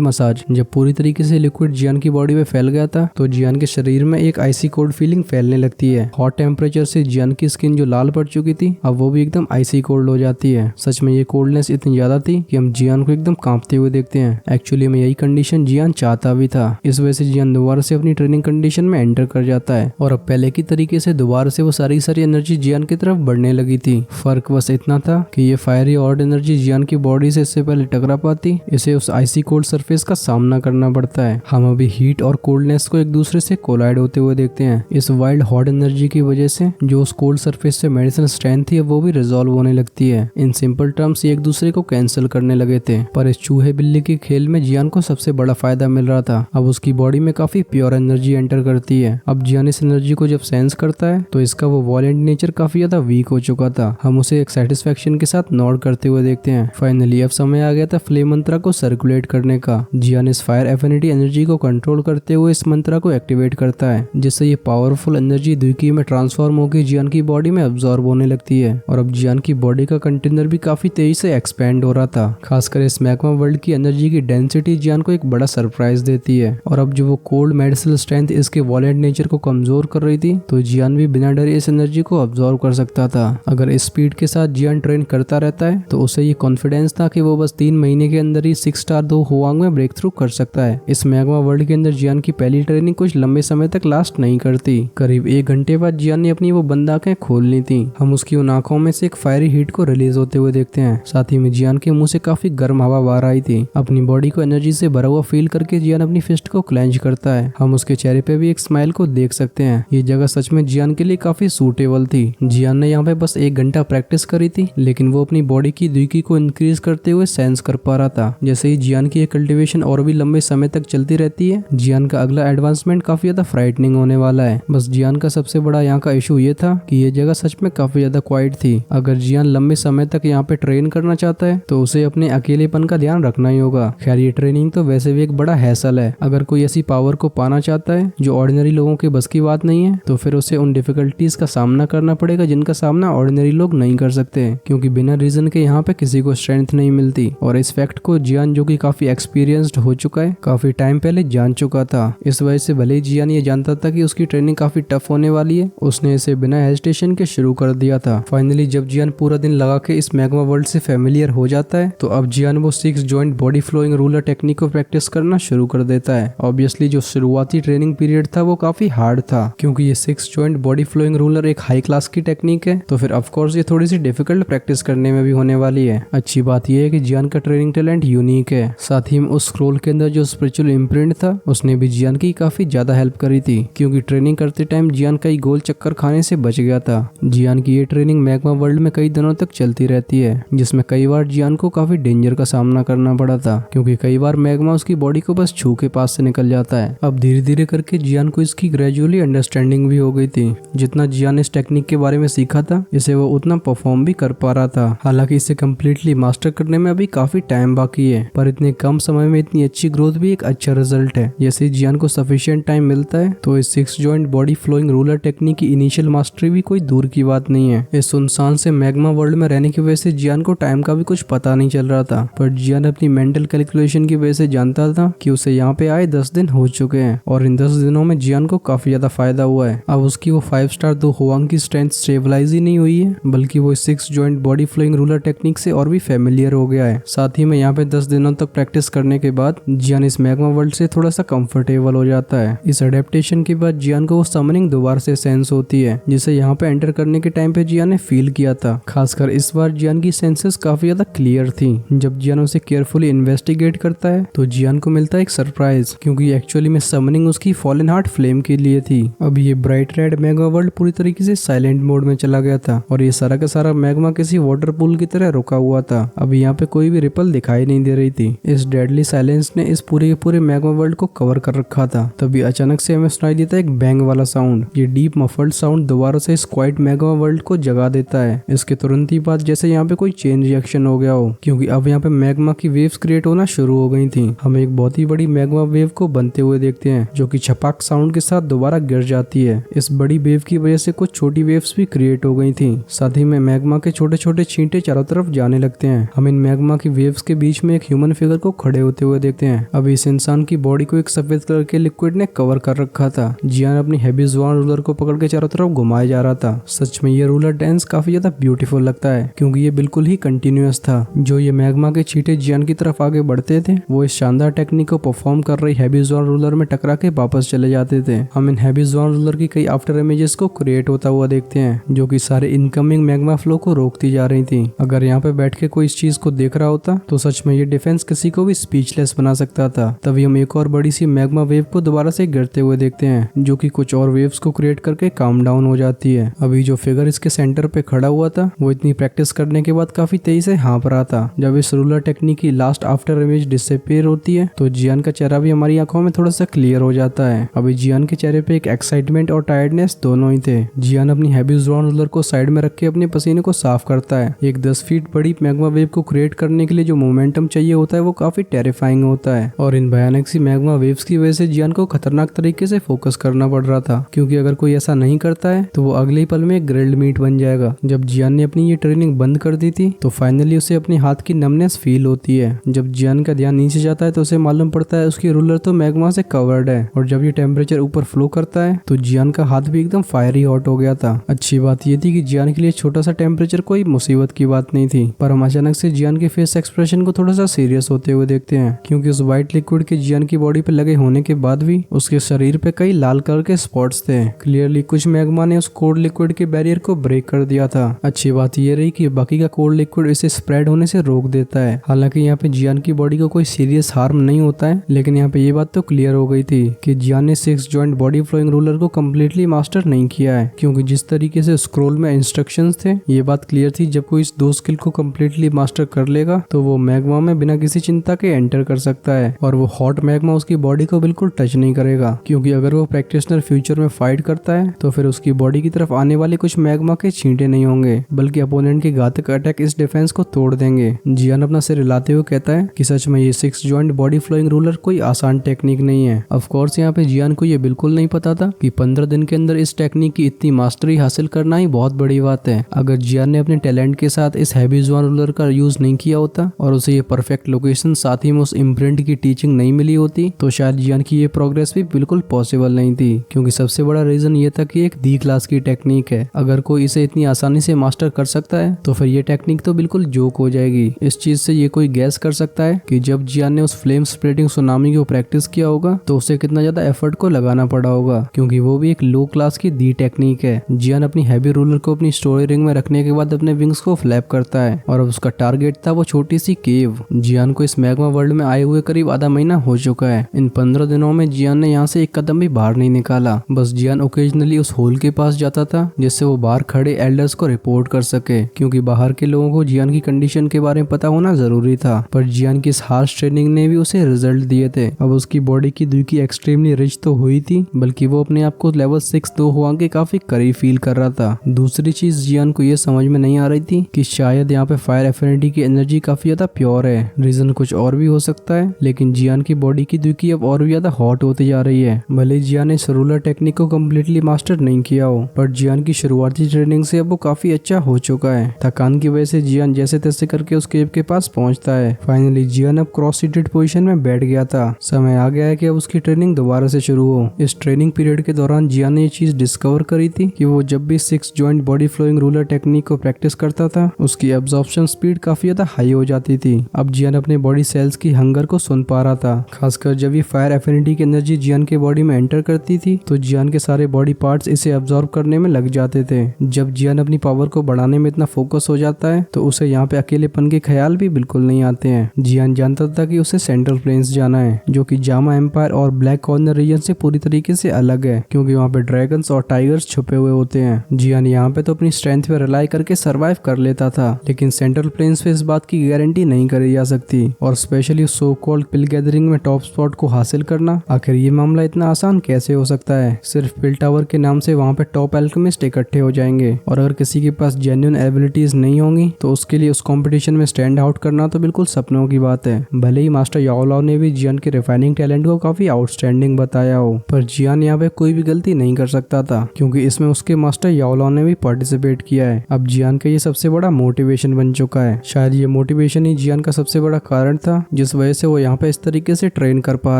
मसाज। जब पूरी तरीके से लिक्विड जियान की बॉडी में फैल गया था तो जियान के शरीर में एक आइसी कोल्ड फीलिंग फैलने लगती है। हॉट टेम्परेचर से जियान की स्किन जो लाल पड़ चुकी थी अब वो भी एकदम आइसी कोल्ड हो जाती है। सच में ये कोल्डनेस इतनी ज्यादा थी कि हम जियान को एकदम कांपते हुए देखते हैं। एक्चुअली में यही कंडीशन जियान चाहता भी था। इस वजह से जियान दोबारा से अपनी ट्रेनिंग कंडीशन में एंटर कर जाता है और अब पहले की तरीके से दोबारा से वो सारी एनर्जी जियान की तरफ बढ़ने लगी थी। फर्क बस इतना था कि ये फायरी और एनर्जी जियान की बॉडी से इससे पहले टकरा पाती, इसे उस आइसी कोल्ड सरफेस का सामना करना पड़ता है। हम अभी हीट और कोल्डनेस को एक दूसरे से कोलाइड होते हुए देखते हैं। इस वाइल्ड हॉट एनर्जी की वजह से जो उस कोल्ड सरफेस से मेडिसिन स्ट्रेंथ थी वो भी रिजॉल्व होने लगती है। इन सिंपल टर्म्स ये एक दूसरे को कैंसिल करने लगे थे, पर इस चूहे बिल्ली के खेल में जियान को सबसे बड़ा फायदा मिल रहा था। अब उसकी बॉडी में काफी प्योर एनर्जी एंटर करती है। अब जियान इस एनर्जी को जब सेंस करता है तो इसका वो वॉलेंट नेचर काफी ज्यादा वीक हो चुका था। हम उसे एक सेटिस्फेक्शन के साथ नॉड करते हुए देखते हैं। फाइनली अब समय आ गया था फ्लेम मंत्रा को सर्कुलेट करने का। जियान इस फायर एफिनिटी एनर्जी को कंट्रोल करते हुए इस मंत्रा को एक्टिवेट करता है, जिससे ये पावरफुल एनर्जी द्विकीय में ट्रांसफॉर्म होकर जियान की बॉडी में अब्सॉर्ब होने लगती है। और अब जियान की बॉडी का कंटेनर भी काफी तेजी से एक्सपेंड हो रहा था। खासकर इस मैग्मा वर्ल्ड की एनर्जी की डेंसिटी जियान को एक बड़ा सरप्राइज देती है। और अब जो वो कोल्ड मेडिसिनल स्ट्रेंथ इसके वॉलेंट नेचर को कमजोर कर रही थी तो जियान भी बिना डरे इस एनर्जी को अब्सॉर्ब कर सकता था। अगर इस स्पीड के साथ जियान ट्रेन करता रहता है तो उसे ये कॉन्फिडेंस था कि वो बस 3 महीने के अंदर ही 6 स्टार 2 हुआंग में ब्रेक थ्रू कर सकता है। इस मैग्मा वर्ल्ड के अंदर जियान की पहली ट्रेनिंग कुछ लंबे समय तक लास्ट नहीं करती। करीब 1 घंटे बाद जियान ने अपनी वो बंद आंखें खोल ली थी। हम उसकी उन आंखों में से एक फायरी हीट को रिलीज होते हुए देखते हैं। साथ ही में जियान के मुंह से काफी गर्म हवा बाहर आई थी। अपनी बॉडी को एनर्जी से भरा हुआ फील करके जियान अपनी फिस्ट को क्लेंच करता है। हम उसके चेहरे पे भी एक स्माइल को देख सकते हैं। ये जगह सच में जियान के लिए काफी सूटेबल थी। जियान ने यहाँ पे बस 1 घंटा प्रैक्टिस करी थी, लेकिन वो अपनी बॉडी की द्विकी को इंक्रीज करते हुए सेंस कर पा रहा था। जैसे ही जियान की कल्टीवेशन और भी लंबे समय तक चलती रहती है, जियान का अगला एडवांसमेंट काफी ज्यादा फ्राइटनिंग होने वाला है। बस जियान का सबसे बड़ा यहाँ का इशू ये था कि ये जगह सच में काफी ज्यादा क्वाइट थी। अगर जियान लंबे समय तक यहाँ पे ट्रेन करना चाहता है तो उसे अपने अकेलेपन का ध्यान रखना ही होगा। खैर ये ट्रेनिंग तो वैसे भी एक बड़ा हैसल है। अगर कोई ऐसी पावर को पाना चाहता है जो ऑर्डिनरी लोगों के बस की बात नहीं है तो फिर उसे उन डिफिकल्टीज का सामना करना पड़ेगा जिनका सामना ऑर्डिनरी लोग नहीं कर सकते, क्योंकि बिना रीजन के यहाँ पे किसी को स्ट्रेंथ नहीं मिलती। और इस फैक्ट को जियान, जो कि काफी एक्सपीरियंस्ड हो चुका है, काफी टाइम पहले जान चुका था। इस वजह से भले ही जियान ये जानता था कि उसकी ट्रेनिंग काफी टफ होने वाली है, उसने इसे बिना हेजिटेशन के शुरू कर दिया था। फाइनली जब जियान पूरा दिन लगा के इस मैग्मा वर्ल्ड से फेमिलियर हो जाता है तो अब जियान वो 6 joint body flowing ruler technique को प्रैक्टिस करना शुरू कर देता है। ऑब्वियसली जो शुरुआती ट्रेनिंग पीरियड था वो काफी हार्ड था, क्योंकि ये 6 जॉइंट बॉडी फ्लोइंग रूलर एक हाई क्लास की टेक्निक है, तो फिर ऑफकोर्स ये थोड़ी सी डिफिकल्ट प्रैक्टिस करने में भी होने वाली है। अच्छी बात यह है कि जियान का ट्रेनिंग टैलेंट यूनिक है। साथ ही में उस स्क्रोल के अंदर जो स्पिरिचुअल इम्प्रिंट था उसने भी जियान की काफी ज्यादा हेल्प करी थी, क्योंकि ट्रेनिंग करते टाइम जियान कई गोल चक्कर खाने से बच गया था। जियान की ये ट्रेनिंग मैग्मा वर्ल्ड में कई दिनों तक चलती रहती है, जिसमें कई बार जियान को काफी डेंजर का सामना करना पड़ा था, क्योंकि कई बार मैग्मा उसकी बॉडी को बस छू के पास से निकल जाता है। अब धीरे धीरे करके जियान को इसकी ग्रेजुअली अंडरस्टैंडिंग भी हो गई थी। जितना जियान इस टेक्निक के बारे में सीखा था इसे वो उतना परफॉर्म भी कर पा रहा था। हालांकि इसे कम्प्लीटली मास्टर करने में अभी काफी टाइम बाकी है, पर इतने कम समय में इतनी अच्छी ग्रोथ भी एक अच्छा रिजल्ट है। जैसे जियान को सफिशिएंट टाइम मिलता है तो इस 6 joint body flowing ruler technique की इनिशियल मास्टरी भी कोई दूर की बात नहीं है। इस सुनसान से मैग्मा वर्ल्ड में रहने की वजह से जियान को टाइम का भी कुछ पता नहीं चल रहा था, पर जियान अपनी मेंटल कैलकुलेशन की वजह से जानता था कि उसे यहाँ पे आए 10 दिन हो चुके हैं और इन 10 दिनों में जियान को काफी ज्यादा फायदा हुआ है। अब उसकी वो 5 स्टार 2 हुआंग की स्ट्रेंथ स्टेबलाइज ही नहीं हुई है, बल्कि वो 6 joint body flowing ruler technique से और भी फेमिलियर हो गया है। साथ ही में यहाँ पे 10 दिनों तक प्रैक्टिस करने के बाद जियान इस मैग्मा वर्ल्ड से थोड़ा सा कंफर्टेबल हो जाता है। इस अडेप्टेशन के बाद जियान को वो समनिंग दोबारा से सेंस होती है, जिसे यहाँ पे एंटर करने के टाइम पे जियान ने फील किया था। खासकर इस बार जियान की सेंसेस काफी ज्यादा क्लियर थी। जब जियान उसे केयरफुली इन्वेस्टिगेट करता है तो जियान को मिलता है एक सरप्राइज, क्योंकि एक्चुअली में समनिंग उसकी फॉलन हार्ट फ्लेम के लिए थी। अब ये ब्राइट रेड मैग्मा वर्ल्ड पूरी तरीके से साइलेंट मोड में चला गया था और ये सारा का सारा मैग्मा किसी वाटर पूल की तरह रुका हुआ था। अब यहाँ पे कोई भी रिपल दिखाई नहीं दे रही थी। इस डेडली साइलेंस ने इस पूरे के पूरे मैग्मा वर्ल्ड को कवर कर रखा था। तभी अचानक से हमें सुनाई देता है एक बैंग वाला साउंड। ये डीप मफल्ड साउंड दोबारा से इस क्वाइट मैग्मा वर्ल्ड को जगा देता है। इसके तुरंत ही बाद जैसे यहाँ पे कोई चेन रिएक्शन हो गया हो, क्योंकि अब यहाँ पे मैग्मा की वेव्स क्रिएट होना शुरू हो गई थी। हम एक बहुत ही बड़ी मैग्मा वेव को बनते हुए देखते हैं, जो कि छपाक साउंड के साथ दोबारा गिर जाती है। इस बड़ी वेव की वजह से कुछ छोटी वेव्स भी क्रिएट हो गई थी। साथ ही में मैग्मा के छोटे छोटे छींटे चारों तरफ जाने लगते हैं। हम इन मैग्मा की वेव्स के बीच में एक ह्यूमन फिगर को खड़े होते हुए देखते हैं। अब इस इंसान की बॉडी को एक सफेद कलर के लिक्विड ने कवर कर रखा था। जियान अपनी हैवी जुआन रूलर को पकड़ के चारों तरफ घुमाया जा रहा था। सच में ये रूलर डांस काफी ज्यादा ब्यूटीफुल लगता है, क्योंकि ये बिल्कुल ही कंटिन्यूअस था। जो ये मैग्मा के छींटे जियान की तरफ आगे बढ़ते थे, वो इस शानदार टेक्निक को परफॉर्म कर रही हैवी जुआन रूलर में टकरा के वापस चले जाते थे। हम इन हैवी जुआन रूलर की कई आफ्टर इमेजेस को क्रिएट होता हुआ देखते हैं, जो कि सारे इनकमिंग मैग्मा फ्लो को रोकती जा रही थी। अगर यहाँ पे बैठ के कोई इस चीज को देख रहा होता तो सच में ये डिफेंस किसी को भी स्पीचलेस बना सकता था। तभी हम एक और बड़ी सी मैग्मा वेव को दोबारा से गिरते हुए देखते हैं, जो कि कुछ और वेव्स को क्रिएट करके काम डाउन हो जाती है। अभी जो फिगर इसके सेंटर पे खड़ा हुआ था, वो इतनी प्रैक्टिस करने के बाद काफी तेजी से हाँप रहा था। जब इस रूलर टेक्निक की लास्ट आफ्टर इमेज डिसअपीयर होती है तो जियान का चेहरा भी हमारी आंखों में थोड़ा सा क्लियर हो जाता है। अभी जियान के चेहरे पे एक एक्साइटमेंट और टायर्डनेस दोनों ही थे। जियान अपनी हैवी जुआन रूलर को साइड में रख के अपने पसीने को साफ करता है। एक 10 फीट बड़ी मैग्मा वेव को क्रिएट करने के लिए जो मोमेंटम चाहिए होता है वो काफी टेरिफाइंग होता है, और इन भयानक सी मैग्मा वेव्स की वजह से जियान को खतरनाक तरीके से फोकस करना पड़ रहा था, क्योंकि अगर कोई ऐसा नहीं करता है तो वो अगले ही पल में ग्रिल्ड मीट बन जाएगा। जब जियान ने अपनी ये ट्रेनिंग बंद कर दी थी तो फाइनली उसे अपने हाथ की नमनेस फील होती है। जब जियान का ध्यान नीचे जाता है तो उसे मालूम पड़ता है उसकी रूलर तो मैग्मा से कवर्ड है, और जब ये टेम्परेचर ऊपर फ्लो करता है तो जियान का हाथ भी एकदम फायरी हॉट हो गया था। अच्छी बात ये थी कि जियान के लिए छोटा सा टेम्परेचर कोई मुसीबत की बात नहीं थी, पर हम अचानक से जियान के फेस एक्सप्रेशन को थोड़ा सा सीरियस होते हुए देखते हैं, क्योंकि उस व्हाइट लिक्विड के जियान की बॉडी पे लगे होने के बाद भी उसके शरीर पे कई लाल कलर के स्पॉट्स थे। क्लियरली कुछ मैग्मा ने उस कोल्ड लिक्विड के बैरियर को ब्रेक कर दिया था। अच्छी बात ये रही कि बाकी का कोल्ड लिक्विड इसे स्प्रेड होने से रोक देता है। हालांकि यहाँ पे जियान की बॉडी को कोई सीरियस हार्म नहीं होता है, लेकिन यहाँ पे ये बात तो क्लियर हो गई थी कि जियान ने 6 जॉइंट बॉडी फ्लोइंग रूलर को कम्प्लीटली मास्टर नहीं किया है, क्योंकि जिस तरीके से स्क्रोल में इंस्ट्रक्शंस थे ये बात क्लियर थी जब कोई इस 2 स्किल को कम्प्लीटली मास्टर कर लेगा तो वो मैग्मा में बिना किसी चिंता के एंटर कर सकता है, और वो हॉट मैग्मा उसकी बॉडी को बिल्कुल टच नहीं करेगा। क्योंकि अगर वो प्रैक्टिशनर फ्यूचर में फाइट करता है तो फिर उसकी बॉडी की तरफ आने वाले कुछ मैग्मा के छींटे नहीं होंगे, बल्कि अपोनेंट के घातक अटैक इस डिफेंस को तोड़ देंगे। जियान अपना सिर हिलाते हुए कहता है कि सच में ये 6 जॉइंट बॉडी फ्लोइंग रूलर कोई आसान टेक्निक नहीं है। ऑफ कोर्स यहाँ पे जियान को ये बिल्कुल नहीं पता था कि 15 दिन के अंदर इस टेक्निक की इतनी मास्टरी हासिल करना ही बहुत बड़ी बात है। अगर जियान ने अपने टैलेंट के साथ इस हैवी जुआन रूलर का यूज नहीं किया होता और उसे ये परफेक्ट लोकेशन साथ ही में उस इम्प्रिंट की टीचिंग नहीं मिली होती तो शायद जियान की ये प्रोग्रेस भी बिल्कुल पॉसिबल नहीं थी। क्योंकि सबसे बड़ा रीजन ये था कि एक डी क्लास की टेक्निक है, अगर कोई इसे इतनी आसानी से मास्टर कर सकता है तो फिर ये टेक्निक तो बिल्कुल जोक हो जाएगी। इस चीज से ये कोई गैस कर सकता है कि जब जियान ने उस फ्लेम स्प्रेडिंग सुनामी को प्रैक्टिस किया होगा तो उसे कितना ज्यादा एफर्ट को लगाना पड़ा होगा, क्योंकि वो भी एक लो क्लास की डी टेक्निक है। जियान अपनी हैवी रूलर को अपनी स्टोरी रिंग में रखने के बाद अपने विंग्स को फ्लैप करता है, और अब उसका टारगेट था वो छोटी सी केव। जियान को इस मैग्मा वर्ल्ड में आए हुए करीब आधा महीना हो चुका है। इन 15 दिनों में जियान ने यहाँ से एक कदम भी बाहर नहीं निकाला। बस जियान ओकेजनली उस होल के पास जाता था जिससे वो बाहर खड़े एल्डर्स को रिपोर्ट कर सके, क्योंकि बाहर के लोगों को जियान की कंडीशन के बारे में पता होना जरूरी था। पर जियान की इस हार्श ट्रेनिंग ने भी उसे रिजल्ट दिए थे। अब उसकी बॉडी की दुई की एक्सट्रीमली रिच तो हुई थी, बल्कि वो अपने आप को लेवल 6 दो हुआ के काफी करीब फील कर रहा था। दूसरी चीज जियान को ये समझ में नहीं आ रही थी कि शायद यहाँ पे फायर एफिनिटी की एनर्जी काफी ज्यादा प्योर है। रीजन कुछ और भी हो सकता है, लेकिन जियान की बॉडी की दुई अब और भी ज्यादा हॉट होती जा रही है। भले जियान ने इस रूलर टेक्निक को कम्प्लीटली मास्टर नहीं किया हो, पर जियान की शुरुआती ट्रेनिंग से अब वो काफी अच्छा हो चुका है। थकान की वजह से जियान जैसे तैसे करके उस केव के पास पहुंचता है। फाइनली जियान अब क्रॉस सीटेड पोजीशन में बैठ गया था। समय आ गया है कि अब उसकी ट्रेनिंग दोबारा से शुरू हो। इस ट्रेनिंग पीरियड के दौरान जियान ने ये चीज डिस्कवर करी थी कि वो जब जब भी 6 joint body flowing ruler technique को प्रैक्टिस करता था उसकी एब्जॉर्प्शन स्पीड काफी ज्यादा हाई हो जाती थी। अब जियान अपने बॉडी सेल्स की हंगर को सुन पा रहा था। खासकर जब ये फायर एफिनिटी की एनर्जी जियान के बॉडी में एंटर करती थी तो जियान के सारे बॉडी पार्ट्स इसे एब्जॉर्ब करने में लग जाते थे। जब जियान अपनी पावर को बढ़ाने में इतना फोकस हो जाता है तो उसे यहाँ पे अकेलेपन के ख्याल भी बिल्कुल नहीं आते हैं। जियान जानता था कि उसे सेंट्रल प्लेन्स जाना है जो कि जामा एम्पायर और ब्लैक कॉर्नर रीजन से पूरी तरीके से अलग है, क्योंकि वहाँ पे ड्रैगन्स और टाइगर्स छुपे हुए होते हैं। जियान यहाँ पे तो अपनी स्ट्रेंथ पे रिलाई करके सरवाइव कर लेता था, लेकिन सेंट्रल प्लेन्स पे इस बात की गारंटी नहीं करी जा सकती, और स्पेशली सो कॉल्ड पिल गैदरिंग में टॉप स्पॉट को हासिल करना, आखिर ये मामला इतना आसान कैसे हो सकता है। सिर्फ पिल टावर के नाम से वहाँ पे टॉप एल्केमिस्ट इकट्ठे हो जाएंगे, और अगर किसी के पास जेन्युइन एबिलिटीज नहीं होंगी तो उसके लिए उस कंपटीशन में स्टैंड आउट करना तो बिल्कुल सपनों की बात है। भले ही मास्टर याओलाओ ने भी जियान के रिफाइनिंग टैलेंट को काफी आउटस्टैंडिंग बताया हो, पर जियान यहाँ पे कोई भी गलती नहीं कर सकता था, क्योंकि इसमें उसके मास्टर याओलाओ ने भी पार्टिसिपेट किया है। अब जियान का ये सबसे बड़ा मोटिवेशन बन चुका है। शायद ये मोटिवेशन ही जियान का सबसे बड़ा कारण था जिस वजह से वो यहाँ पे इस तरीके से ट्रेन कर पा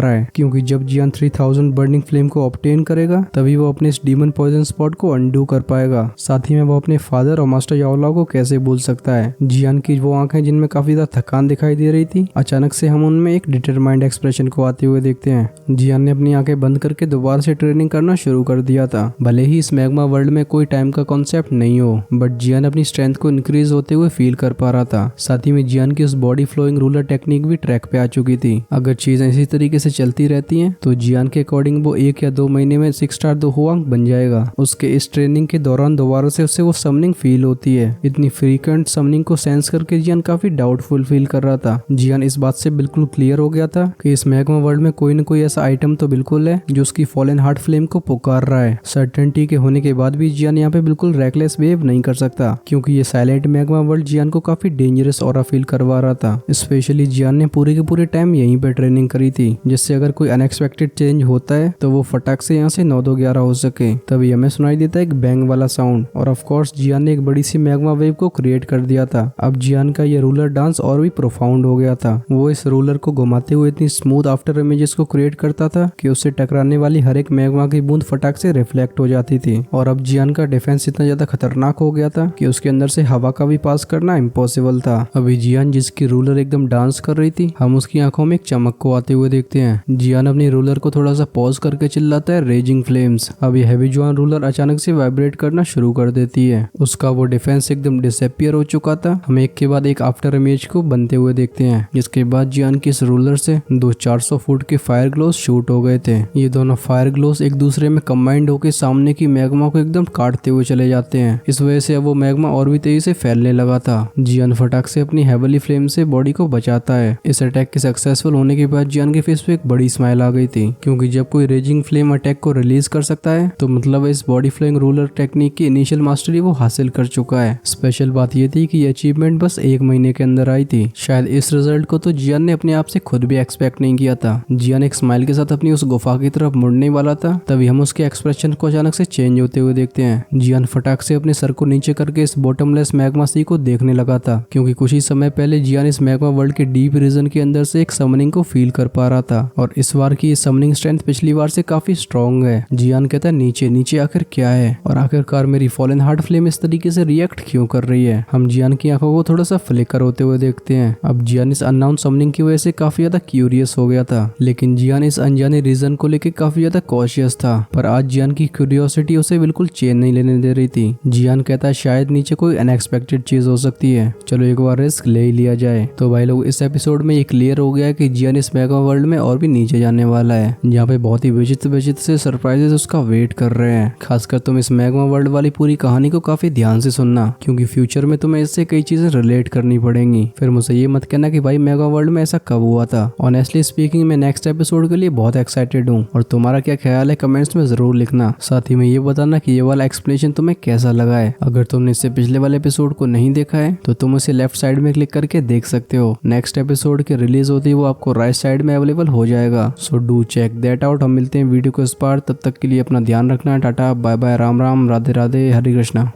रहा है, क्योंकि जब जियान 3000 बर्निंग फ्लेम को ऑब्टेन करेगा तभी वो अपने इस डीमन पॉइजन स्पॉट को अनडू कर पाएगा। साथ ही में वो अपने फादर और मास्टर याओलाओ को कैसे भूल सकता है। जियान की वो आंखें जिनमें काफी ज्यादा थकान दिखाई दे रही थी, अचानक से हम उनमें एक डिटरमाइंड एक्सप्रेशन को आते हुए देखते हैं। जियान ने अपनी आंखें बंद करके दोबारा से ट्रेनिंग करना शुरू कर दिया था। भले ही इस मैग्मा वर्ल्ड में कोई टाइम का कॉन्सेप्ट नहीं हो, बट जियान अपनी स्ट्रेंथ को इंक्रीज होते हुए फील कर पा रहा था। साथ ही में जियान की उस बॉडी फ्लोइंग रूलर टेक्निक भी ट्रैक पे आ चुकी थी। अगर चीजें इसी तरीके से चलती रहती हैं तो जियान के अकॉर्डिंग वो 1 या 2 महीने में 6 स्टार दो हुआंग बन जाएगा। उसके इस ट्रेनिंग के दौरान दोबारा से उससे वो समनिंग फील होती है। इतनी फ्रीक्वेंट समनिंग को सेंस करके जियान काफी डाउटफुल फील कर रहा था। जियान इस बात से बिल्कुल क्लियर हो गया था कि इस मैग्मा वर्ल्ड में कोई न कोई ऐसा आइटम तो बिल्कुल है जो उसकी फॉलन हार्ट फ्लेम को पुकार रहा है। सर्टेनिटी के होने के बाद भी जियान यहाँ पे बिल्कुल रेकलेस बिहेव नहीं कर सकता, क्योंकि ये साइलेंट मैग्मा वर्ल्ड जियान को काफी डेंजरस ऑरा फील करवा रहा था। स्पेशली जियान ने पूरे के पूरे टाइम यहीं पे ट्रेनिंग करी थी, जिससे अगर कोई अनएक्सपेक्टेड चेंज होता है तो वो फटाक से यहाँ से 9-2-11 हो सके। तभी हमें सुनाई देता है एक बैंग वाला साउंड, और ऑफ कोर्स जियान ने एक बड़ी सी मैग्मा वेव को क्रिएट कर दिया था। अब जियान का ये रूलर डांस और भी प्रोफाउंड हो गया था। वो इस रूलर को घुमाते हुए इतनी स्मूथ आफ्टर इमेजेस को क्रिएट करता था कि उससे टकराने वाली हर एक मैग्मा की बूंद फटाक से रिफ्लेक्ट हो जाती थी। और अब जियान का डिफेंस इतना ज्यादा खतरनाक हो गया था कि उसके अंदर से हवा का भी पास करना इम्पॉसिबल था। अभी जियान जिसकी रूलर एकदम डांस कर रही थी, हम उसकी आंखों में एक चमक को आते हुए देखते हैं। जियान अपनी रूलर को थोड़ा सा पॉज करके चिल्लाता है रेजिंग फ्लेम्स। अब ये हैवी जॉन रूलर अचानक से वाइब्रेट करना शुरू कर देती है। उसका वो डिफेंस एकदम डिसअपियर हो चुका था। हम एक के बाद एक आफ्टर इमेज को बनते हुए देखते हैं, जिसके बाद जियान की इस रूलर से 400 फुट के फायर ग्लोस शूट हो गए थे। ये दोनों फायर ग्लोस एक दूसरे में कंबाइंड होकर सामने की मैग्मा को एकदम काटते हुए चले जाते हैं। इस वजह से अब वो मैग्मा और भी तेजी से फैलने लगा था। जियान फटाक से अपनी हेवली फ्लेम से बॉडी को बचाता है। इस अटैक के सक्सेसफुल होने के बाद जियान के फेस पे एक बड़ी स्माइल आ गई थी, क्योंकि जब कोई रेजिंग फ्लेम अटैक को रिलीज कर सकता है तो मतलब इस बॉडी फ्लोइंग रूलर टेक्निक की इनिशियल मास्टरी वो हासिल कर चुका है। स्पेशल बात ये थी कि ये अचीवमेंट बस 1 महीने के अंदर आई थी। शायद इस रिजल्ट को तो जियान ने अपने आप से खुद भी एक्सपेक्ट नहीं किया था। जियान एक स्माइल के साथ अपनी उस गुफा की तरफ मुड़ने वाला था, तभी हम उसके एक्सप्रेशन को अचानक से चेंज होते हुए देखते हैं। जियान फटाक से अपने सर को नीचे करके इस बॉटमलेस मैग्मा सी को देखने लगा था, क्योंकि कुछ ही समय पहले जियान इस मैग्मा वर्ल्ड के डीप रीजन के अंदर से एक समनिंग को फील कर पा रहा था, और इस बार की समनिंग स्ट्रेंथ पिछली बार से काफी स्ट्रॉन्ग है। जियान कहता है नीचे नीचे आखिर क्या है, और आखिरकार मेरी फॉलन हार्ट फ्लेम इस तरीके से रिएक्ट क्यों कर रही है। हम जियान की आंखों को थोड़ा सा फ्लिकर होते हुए देखते हैं। अब जियान इस अननोन समनिंग की वजह से काफी ज्यादा क्यूरियस हो गया था, लेकिन जियान इस अनजाने रीजन को लेकर काफी ज्यादा कॉशियस था। पर आज जियान की क्यूरियोसिटी उसे बिल्कुल चैन नहीं लेने दे रही थी। जियान कहता है शायद नीचे कोई अनएक्सपेक्टेड चीज हो सकती है, चलो एक बार रिस्क ले ही लिया जाए। तो भाई लोग इस एपिसोड में ये क्लियर हो गया कि जियान इस मैग्मा वर्ल्ड में और भी नीचे जाने वाला है, जहाँ पे बहुत ही विचित्र विचित्र से सरप्राइजेस उसका वेट कर रहे हैं। खासकर तुम इस मैग्मा वर्ल्ड वाली पूरी कहानी को काफी ध्यान से सुनना, क्योंकि फ्यूचर में तुम्हें इससे कई चीजें रिलेट करनी पड़ेंगी। फिर मुझे ये मत कहना कि भाई मैग्मा वर्ल्ड में ऐसा कब हुआ था। ऑनेस्टली स्पीकिंग मैं नेक्स्ट एपिसोड के लिए बहुत एक्साइटेड हूँ, और तुम्हारा क्या ख्याल है कमेंट्स में जरूर लिखना। साथ ही में ये बताना कि ये वाला एक्सप्लेनेशन तुम्हें कैसा लगा है। अगर तुमने इससे पिछले वाले एपिसोड को नहीं देखा है तो तुम उसे लेफ्ट साइड में क्लिक करके देख सकते हो। नेक्स्ट एपिसोड के रिलीज होती है वो आपको राइट साइड में अवेलेबल हो जाएगा, so do check that out. हम मिलते हैं वीडियो को इस बार, तब तक के लिए अपना ध्यान रखना। Tata bye bye, Ram Ram, Radhe Radhe, Hare Krishna.